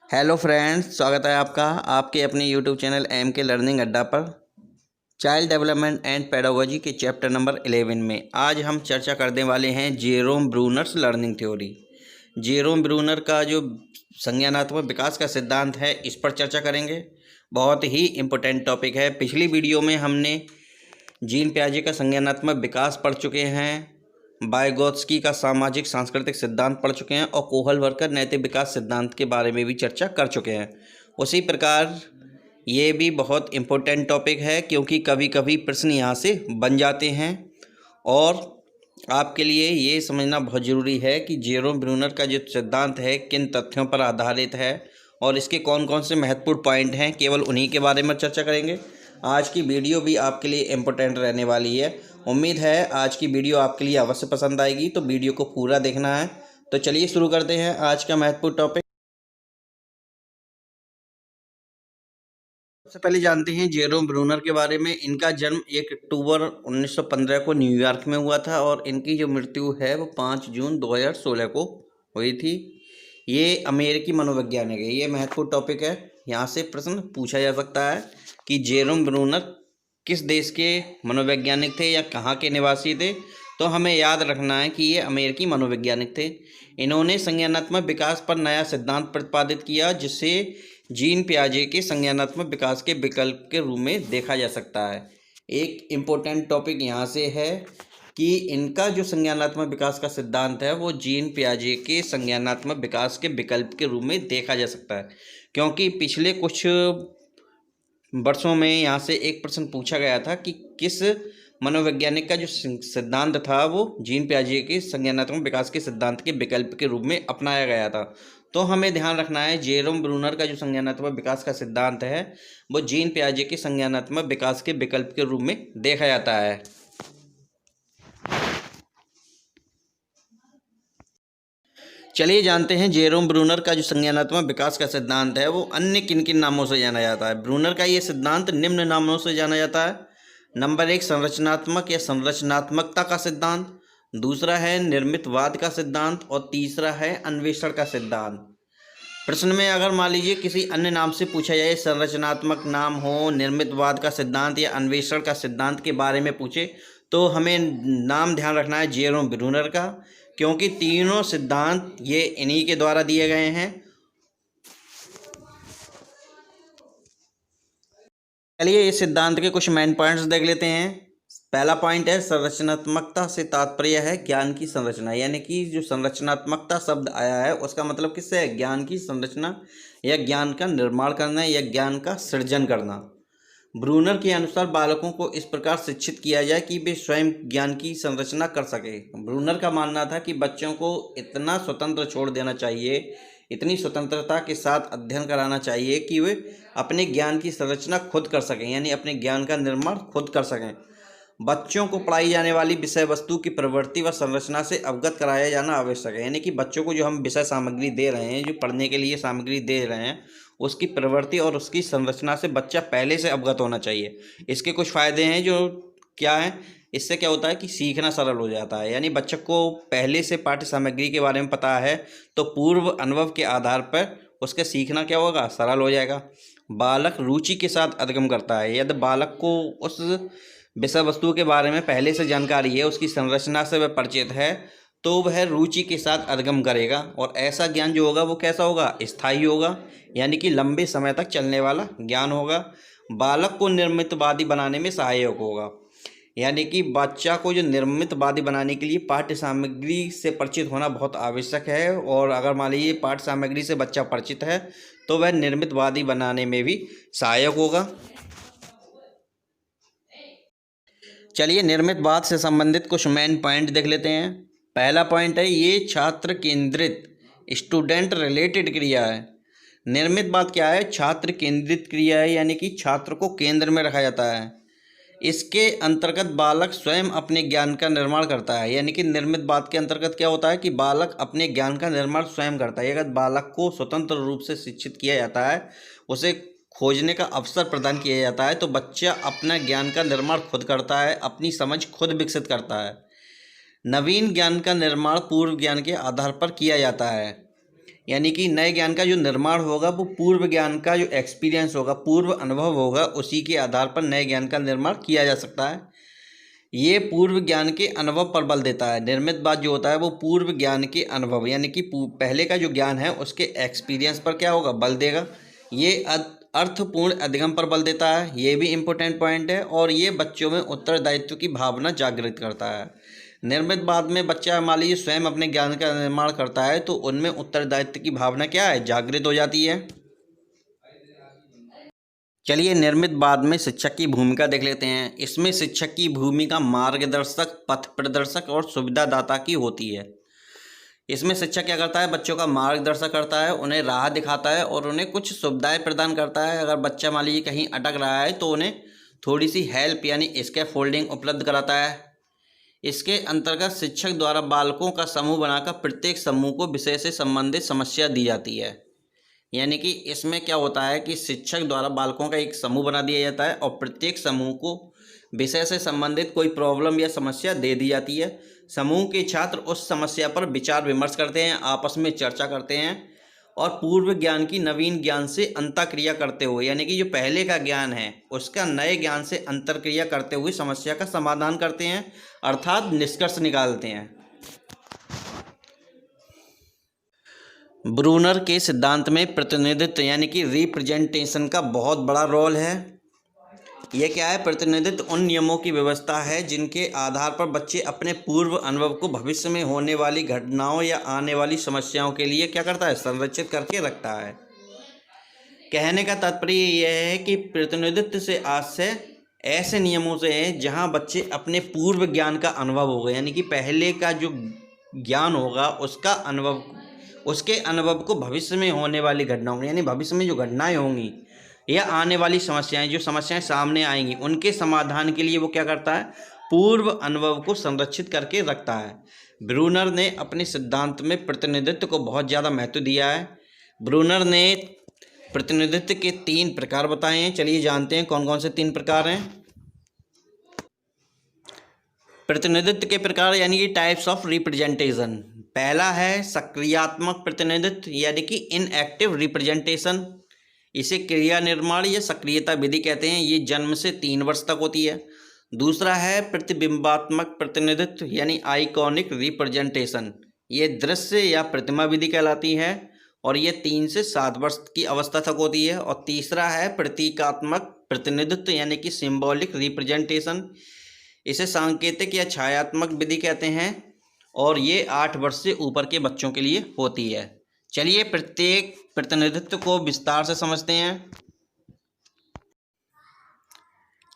Hello friends, स्वागत है आपका आपके अपने यूट्यूब चैनल एम के लर्निंग अड्डा पर। चाइल्ड डेवलपमेंट एंड पेडागोजी के चैप्टर नंबर 11 में आज हम चर्चा करने वाले हैं Jerome Brunner's learning theory. Jerome Bruner का जो संज्ञानात्मक विकास का सिद्धांत है, इस पर चर्चा करेंगे। बहुत ही इम्पोर्टेंट टॉपिक है। पिछली वीडियो में हमने जीन पियाजे का संज्ञानात्मक विकास पढ़ चुके हैं, वाइगोत्स्की का सामाजिक सांस्कृतिक सिद्धांत पढ़ चुके हैं और कोहलवरकर नैतिक विकास सिद्धांत के बारे में भी चर्चा कर चुके हैं। उसी प्रकार ये भी बहुत इम्पोर्टेंट टॉपिक है, क्योंकि कभी कभी प्रश्न यहाँ से बन जाते हैं और आपके लिए ये समझना बहुत ज़रूरी है कि जेरोम ब्रूनर का जो सिद्धांत है किन तथ्यों पर आधारित है और इसके कौन कौन से महत्वपूर्ण पॉइंट हैं, केवल उन्हीं के बारे में चर्चा करेंगे। आज की वीडियो भी आपके लिए इम्पोर्टेंट रहने वाली है। उम्मीद है आज की वीडियो आपके लिए अवश्य पसंद आएगी, तो वीडियो को पूरा देखना है। तो चलिए शुरू करते हैं आज का महत्वपूर्ण टॉपिक। सबसे पहले जानते हैं जेरोम ब्रूनर के बारे में। इनका जन्म 1 अक्टूबर 1915 को न्यूयॉर्क में हुआ था और इनकी जो मृत्यु है वो 5 जून 2016 को हुई थी। ये अमेरिकी मनोवैज्ञानिक है। ये महत्वपूर्ण टॉपिक है, यहाँ से प्रश्न पूछा जा सकता है कि जेरोम ब्रूनर किस देश के मनोवैज्ञानिक थे या कहाँ के निवासी थे। तो हमें याद रखना है कि ये अमेरिकी मनोवैज्ञानिक थे। इन्होंने संज्ञानात्मक विकास पर नया सिद्धांत प्रतिपादित किया, जिसे जीन पियाजे के संज्ञानात्मक विकास के विकल्प के रूप में देखा जा सकता है। एक इम्पोर्टेंट टॉपिक यहाँ से है कि इनका जो संज्ञानात्मक विकास का सिद्धांत है वो जीन पियाजे के संज्ञानात्मक विकास के विकल्प के रूप में देखा जा सकता है, क्योंकि पिछले कुछ वर्षों में यहाँ से एक प्रश्न पूछा गया था कि किस मनोवैज्ञानिक का जो सिद्धांत था वो जीन पियाजे के संज्ञानात्मक विकास के सिद्धांत के विकल्प के रूप में अपनाया गया था। तो हमें ध्यान रखना है जेरोम ब्रूनर का जो संज्ञानात्मक विकास का सिद्धांत है वो जीन पियाजे के संज्ञानात्मक विकास के विकल्प के रूप में देखा जाता है। चलिए जानते हैं जेरोम ब्रूनर का जो संज्ञानात्मक विकास का सिद्धांत है वो अन्य किन किन नामों से जाना जाता है। ब्रूनर का ये सिद्धांत निम्न नामों से जाना जाता है। नंबर 1, संरचनात्मक या संरचनात्मकता का सिद्धांत। दूसरा है निर्मितवाद का सिद्धांत और तीसरा है अन्वेषण का सिद्धांत। प्रश्न में अगर मान लीजिए किसी अन्य नाम से पूछा जाए, संरचनात्मक नाम हो, निर्मितवाद का सिद्धांत या अन्वेषण का सिद्धांत के बारे में पूछे, तो हमें नाम ध्यान रखना है जेरोम ब्रूनर का, क्योंकि तीनों सिद्धांत ये इन्हीं के द्वारा दिए गए हैं। चलिए इस सिद्धांत के कुछ मेन पॉइंट्स देख लेते हैं। पहला पॉइंट है संरचनात्मकता से तात्पर्य है ज्ञान की संरचना, यानी कि जो संरचनात्मकता शब्द आया है उसका मतलब किससे है? ज्ञान की संरचना या ज्ञान का निर्माण करना या ज्ञान का सृजन करना। ब्रूनर के अनुसार बालकों को इस प्रकार शिक्षित किया जाए कि वे स्वयं ज्ञान की संरचना कर सके। ब्रूनर का मानना था कि बच्चों को इतना स्वतंत्र छोड़ देना चाहिए, इतनी स्वतंत्रता के साथ अध्ययन कराना चाहिए कि वे अपने ज्ञान की संरचना खुद कर सकें, यानी अपने ज्ञान का निर्माण खुद कर सकें। बच्चों को पढ़ाई जाने वाली विषय वस्तु की प्रवृत्ति व संरचना से अवगत कराया जाना आवश्यक है, यानी कि बच्चों को जो हम विषय सामग्री दे रहे हैं, जो पढ़ने के लिए सामग्री दे रहे हैं, उसकी प्रवृत्ति और उसकी संरचना से बच्चा पहले से अवगत होना चाहिए। इसके कुछ फ़ायदे हैं जो क्या है, इससे क्या होता है कि सीखना सरल हो जाता है, यानी बच्चे को पहले से पाठ्य सामग्री के बारे में पता है तो पूर्व अनुभव के आधार पर उसका सीखना क्या होगा, सरल हो जाएगा। बालक रुचि के साथ अधिगम करता है। यदि बालक को उस विषय वस्तु के बारे में पहले से जानकारी है, उसकी संरचना से वह परिचित है, तो वह रुचि के साथ अधिगम करेगा और ऐसा ज्ञान जो होगा वो कैसा होगा, स्थायी होगा, यानी कि लंबे समय तक चलने वाला ज्ञान होगा। बालक को निर्मितवादी बनाने में सहायक होगा, यानी कि बच्चा को जो निर्मितवादी बनाने के लिए पाठ्य सामग्री से परिचित होना बहुत आवश्यक है, और अगर मान लीजिए पाठ्य सामग्री से बच्चा परिचित है तो वह निर्मितवादी बनाने में भी सहायक होगा। चलिए निर्मितवाद से संबंधित कुछ मेन पॉइंट देख लेते हैं। पहला पॉइंट है ये छात्र केंद्रित, स्टूडेंट रिलेटेड क्रिया है। निर्मितवाद क्या है? छात्र केंद्रित क्रिया है, यानी कि छात्र को केंद्र में रखा जाता है। इसके अंतर्गत बालक स्वयं अपने ज्ञान का निर्माण करता है, यानी कि निर्मितवाद के अंतर्गत क्या होता है कि बालक अपने ज्ञान का निर्माण स्वयं करता है। अगर बालक को स्वतंत्र रूप से शिक्षित किया जाता है, उसे खोजने का अवसर प्रदान किया जाता है, तो बच्चा अपना ज्ञान का निर्माण खुद करता है, अपनी समझ खुद विकसित करता है। नवीन ज्ञान का निर्माण पूर्व ज्ञान के आधार पर किया जाता है, यानी कि नए ज्ञान का जो निर्माण होगा वो पूर्व ज्ञान का जो एक्सपीरियंस होगा, पूर्व अनुभव होगा, उसी के आधार पर नए ज्ञान का निर्माण किया जा सकता है। ये पूर्व ज्ञान के अनुभव पर बल देता है। निर्मितवाद जो होता है वो पूर्व ज्ञान के अनुभव यानी कि पहले का जो ज्ञान है उसके एक्सपीरियंस पर क्या होगा, बल देगा। ये अर्थपूर्ण अधिगम पर बल देता है, ये भी इम्पोर्टेंट पॉइंट है। और ये बच्चों में उत्तरदायित्व की भावना जागृत करता है। निर्मितवाद में बच्चा मान लीजिए स्वयं अपने ज्ञान का निर्माण करता है तो उनमें उत्तरदायित्व की भावना क्या है, जागृत हो जाती है। चलिए निर्मितवाद में शिक्षक की भूमिका देख लेते हैं। इसमें शिक्षक की भूमिका मार्गदर्शक, पथ प्रदर्शक और सुविधादाता की होती है। इसमें शिक्षक क्या करता है, बच्चों का मार्गदर्शन करता है, उन्हें राह दिखाता है और उन्हें कुछ सुविधाएं प्रदान करता है। अगर बच्चा मान लीजिए कहीं अटक रहा है तो उन्हें थोड़ी सी हेल्प यानी स्कैफोल्डिंग उपलब्ध कराता है। इसके अंतर्गत शिक्षक द्वारा बालकों का समूह बनाकर प्रत्येक समूह को विषय से संबंधित समस्या दी जाती है। यानी कि इसमें क्या होता है कि शिक्षक द्वारा बालकों का एक समूह बना दिया जाता है और प्रत्येक समूह को विषय से संबंधित कोई प्रॉब्लम या समस्या दे दी जाती है। समूह के छात्र उस समस्या पर विचार विमर्श करते हैं, आपस में चर्चा करते हैं और पूर्व ज्ञान की नवीन ज्ञान से अंतःक्रिया करते हुए, यानी कि जो पहले का ज्ञान है उसका नए ज्ञान से अंतर्क्रिया करते हुए समस्या का समाधान करते हैं, अर्थात निष्कर्ष निकालते हैं। ब्रूनर के सिद्धांत में प्रतिनिधित्व यानी कि रिप्रेजेंटेशन का बहुत बड़ा रोल है। यह क्या है, प्रतिनिधित्व उन नियमों की व्यवस्था है जिनके आधार पर बच्चे अपने पूर्व अनुभव को भविष्य में होने वाली घटनाओं या आने वाली समस्याओं के लिए क्या करता है, संरक्षित करके रखता है। कहने का तात्पर्य यह है कि प्रतिनिधित्व से आशय ऐसे नियमों से है जहां बच्चे अपने पूर्व ज्ञान का अनुभव होगा, यानी कि पहले का जो ज्ञान होगा उसका अनुभव, उसके अनुभव को भविष्य में होने वाली घटनाओं यानी भविष्य में जो घटनाएं होंगी या आने वाली समस्याएं, जो समस्याएं सामने आएंगी उनके समाधान के लिए वो क्या करता है, पूर्व अनुभव को संरक्षित करके रखता है। ब्रूनर ने अपने सिद्धांत में प्रतिनिधित्व को बहुत ज़्यादा महत्व दिया है। ब्रूनर ने प्रतिनिधित्व के 3 प्रकार बताए हैं। चलिए जानते हैं कौन कौन से 3 प्रकार हैं। प्रतिनिधित्व के प्रकार यानी कि टाइप्स ऑफ रिप्रेजेंटेशन। पहला है सक्रियात्मक प्रतिनिधित्व यानी कि इनएक्टिव रिप्रेजेंटेशन। इसे क्रिया निर्माण या सक्रियता विधि कहते हैं। ये जन्म से 3 वर्ष तक होती है। दूसरा है प्रतिबिंबात्मक प्रतिनिधित्व यानी आइकॉनिक रिप्रेजेंटेशन। ये दृश्य या प्रतिमा विधि कहलाती है और ये 3 से 7 वर्ष की अवस्था तक होती है। और तीसरा है प्रतीकात्मक प्रतिनिधित्व यानी कि सिंबॉलिक रिप्रेजेंटेशन। इसे सांकेतिक या छायात्मक विधि कहते हैं और ये 8 वर्ष से ऊपर के बच्चों के लिए होती है। चलिए प्रत्येक प्रतिनिधित्व को विस्तार से समझते हैं।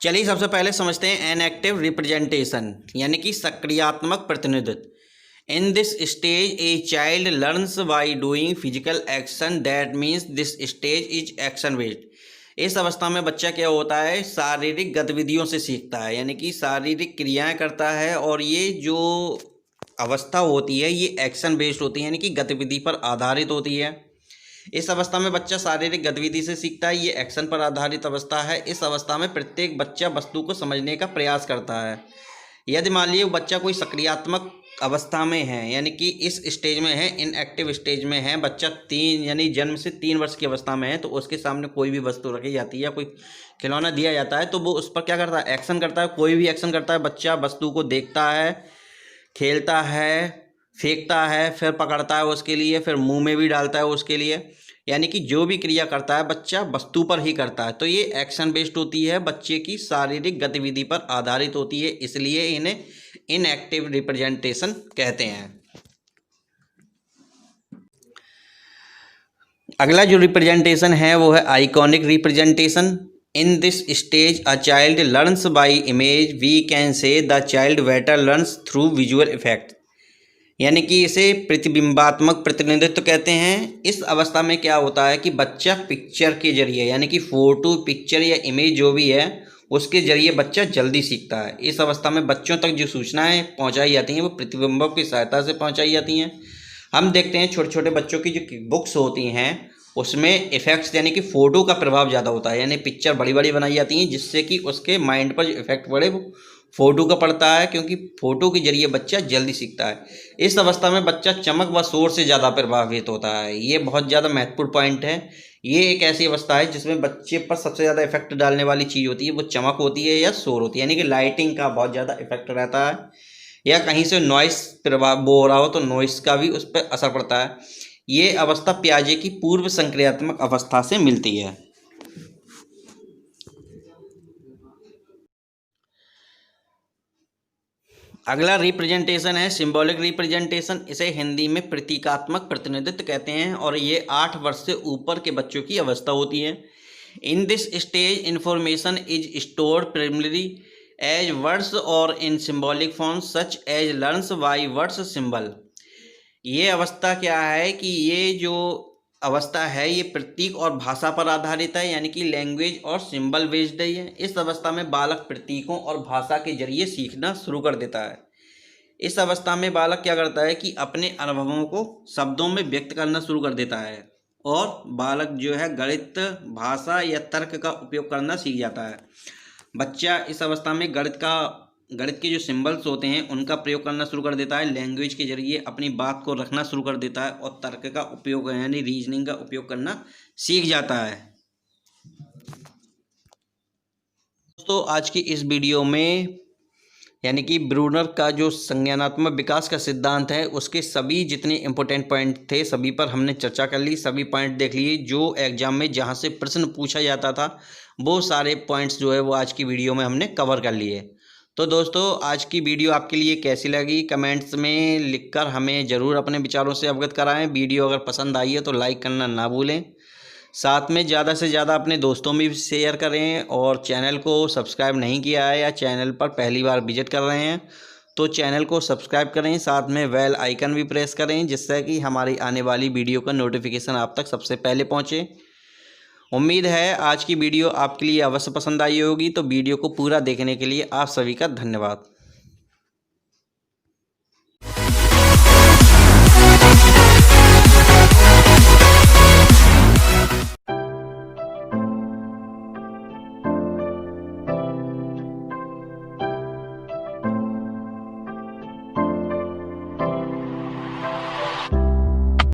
चलिए सबसे पहले समझते हैं इनएक्टिव रिप्रेजेंटेशन यानी कि सक्रियात्मक प्रतिनिधित्व। इन this stage a child learns by doing physical action, that means this stage is action based. इस अवस्था में बच्चा क्या होता है, शारीरिक गतिविधियों से सीखता है यानी कि शारीरिक क्रियाएं करता है और ये जो अवस्था होती है ये एक्शन बेस्ड होती है यानी कि गतिविधि पर आधारित होती है। इस अवस्था में बच्चा शारीरिक गतिविधि से सीखता है, ये एक्शन पर आधारित अवस्था है। इस अवस्था में प्रत्येक बच्चा वस्तु को समझने का प्रयास करता है। यदि मान लीजिए बच्चा कोई सक्रियात्मक अवस्था में है यानी कि इस स्टेज में है, इनएक्टिव स्टेज में है, बच्चा 3 यानी जन्म से 3 वर्ष की अवस्था में है, तो उसके सामने कोई भी वस्तु रखी जाती है या कोई खिलौना दिया जाता है तो वो उस पर क्या करता है, एक्शन करता है। कोई भी एक्शन करता है, बच्चा वस्तु को देखता है, खेलता है, फेंकता है, फिर पकड़ता है उसके लिए, फिर मुंह में भी डालता है उसके लिए, यानी कि जो भी क्रिया करता है बच्चा वस्तु पर ही करता है। तो ये एक्शन बेस्ड होती है, बच्चे की शारीरिक गतिविधि पर आधारित होती है, इसलिए इन्हें इनएक्टिव रिप्रेजेंटेशन कहते हैं। अगला जो रिप्रेजेंटेशन है वो है iconic representation. In this stage a child learns by image, we can say the child better learns through visual effect, यानी कि इसे प्रतिबिंबात्मक प्रतिनिधित्व कहते हैं। इस अवस्था में क्या होता है कि बच्चा पिक्चर के जरिए यानी कि फोटो, पिक्चर या इमेज जो भी है उसके जरिए बच्चा जल्दी सीखता है। इस अवस्था में बच्चों तक जो सूचनाएं पहुंचाई जाती हैं वो प्रतिबिंबों की सहायता से पहुंचाई जाती हैं। हम देखते हैं छोटे छोटे बच्चों की जो बुक्स होती हैं उसमें इफ़ेक्ट्स यानी कि फ़ोटो का प्रभाव ज़्यादा होता है, यानी पिक्चर बड़ी बड़ी बनाई जाती हैं जिससे कि उसके माइंड पर जो इफेक्ट पड़े वो फोटो का पढ़ता है, क्योंकि फोटो के जरिए बच्चा जल्दी सीखता है। इस अवस्था में बच्चा चमक व शोर से ज़्यादा प्रभावित होता है। ये बहुत ज़्यादा महत्वपूर्ण पॉइंट है। ये एक ऐसी अवस्था है जिसमें बच्चे पर सबसे ज़्यादा इफेक्ट डालने वाली चीज़ होती है, वो चमक होती है या शोर होती है, यानी कि लाइटिंग का बहुत ज़्यादा इफेक्ट रहता है, या कहीं से नॉइस प्रभाव वो हो रहा हो तो नॉइस का भी उस पर असर पड़ता है। ये अवस्था पियाजे की पूर्व संक्रियात्मक अवस्था से मिलती है। अगला रिप्रेजेंटेशन है सिंबॉलिक रिप्रेजेंटेशन। इसे हिंदी में प्रतीकात्मक प्रतिनिधित्व कहते हैं और ये 8 वर्ष से ऊपर के बच्चों की अवस्था होती है। In this stage information is stored primary as words और in symbolic form such as learns by words symbol. ये अवस्था क्या है कि ये जो अवस्था है ये प्रतीक और भाषा पर आधारित है, यानी कि लैंग्वेज और सिंबल बेस्ड है। इस अवस्था में बालक प्रतीकों और भाषा के जरिए सीखना शुरू कर देता है। इस अवस्था में बालक क्या करता है कि अपने अनुभवों को शब्दों में व्यक्त करना शुरू कर देता है और बालक जो है गणित, भाषा या तर्क का उपयोग करना सीख जाता है। बच्चा इस अवस्था में गणित के जो सिंबल्स होते हैं उनका प्रयोग करना शुरू कर देता है, लैंग्वेज के जरिए अपनी बात को रखना शुरू कर देता है और तर्क का उपयोग यानी रीजनिंग का उपयोग करना सीख जाता है। दोस्तों आज की इस वीडियो में यानी कि ब्रूनर का जो संज्ञानात्मक विकास का सिद्धांत है उसके सभी जितने इम्पोर्टेंट पॉइंट थे सभी पर हमने चर्चा कर ली, सभी पॉइंट देख लिए। जो एग्जाम में जहाँ से प्रश्न पूछा जाता था वो सारे पॉइंट्स जो है वो आज की वीडियो में हमने कवर कर लिए। तो दोस्तों आज की वीडियो आपके लिए कैसी लगी कमेंट्स में लिखकर हमें ज़रूर अपने विचारों से अवगत कराएं। वीडियो अगर पसंद आई है तो लाइक करना ना भूलें, साथ में ज़्यादा से ज़्यादा अपने दोस्तों में भी शेयर करें और चैनल को सब्सक्राइब नहीं किया है या चैनल पर पहली बार विजिट कर रहे हैं तो चैनल को सब्सक्राइब करें, साथ में बेल आइकन भी प्रेस करें जिससे कि हमारी आने वाली वीडियो का नोटिफिकेशन आप तक सबसे पहले पहुंचे। उम्मीद है आज की वीडियो आपके लिए अवश्य पसंद आई होगी। तो वीडियो को पूरा देखने के लिए आप सभी का धन्यवाद।